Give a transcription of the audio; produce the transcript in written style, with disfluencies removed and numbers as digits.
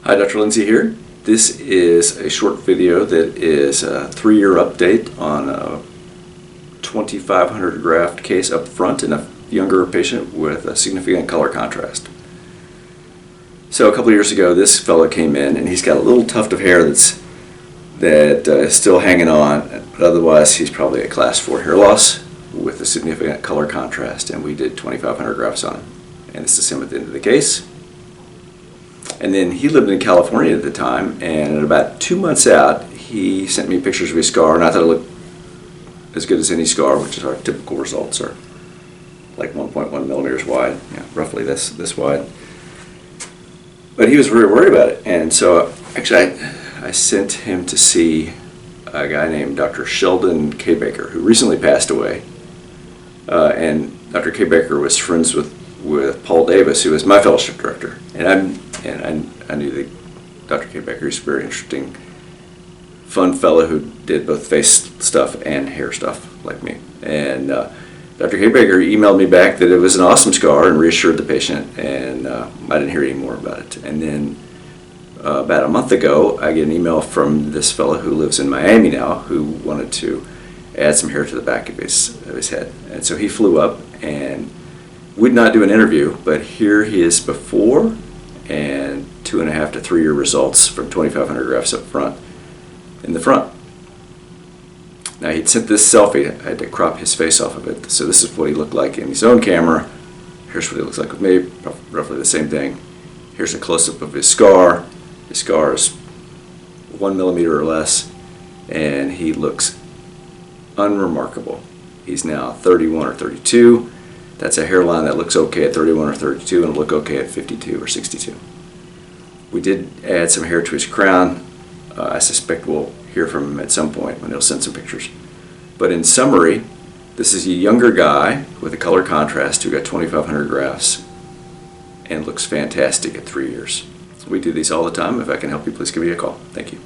Hi, Dr. Lindsey here. This is a short video that is a 3-year update on a 2500 graft case up front in a younger patient with a significant color contrast. So a couple of years ago, this fellow came in and he's got a little tuft of hair that is still hanging on, but otherwise he's probably a class 4 hair loss with a significant color contrast, and we did 2500 grafts on him. And this is him at the end of the case. And then he lived in California at the time, and about 2 months out, he sent me pictures of his scar, and I thought it looked as good as any scar, which is our typical results are like 1.1 millimeters wide, roughly this wide. But he was very worried about it, and so actually I sent him to see a guy named Dr. Sheldon K. Baker, who recently passed away. And Dr. K. Baker was friends with Paul Davis, who was my fellowship director, and I knew that Dr. K. Baker is a very interesting, fun fellow who did both face stuff and hair stuff like me. And Dr. K. Baker emailed me back that it was an awesome scar and reassured the patient, and I didn't hear any more about it. And then about a month ago, I get an email from this fellow who lives in Miami now, who wanted to add some hair to the back of his head. And so he flew up, and we'd not do an interview, but here he is before and 2.5 to 3 year results from 2500 grafts up front, in the front. Now he'd sent this selfie. I had to crop his face off of it. So this is what he looked like in his own camera. Here's what he looks like with me, roughly the same thing. Here's a close-up of his scar. His scar is 1 millimeter or less, and he looks unremarkable. He's now 31 or 32. That's a hairline that looks okay at 31 or 32 and will look okay at 52 or 62. We did add some hair to his crown. I suspect we'll hear from him at some point when he'll send some pictures. But in summary, this is a younger guy with a color contrast who got 2500 grafts and looks fantastic at 3 years. We do these all the time. If I can help you, please give me a call. Thank you.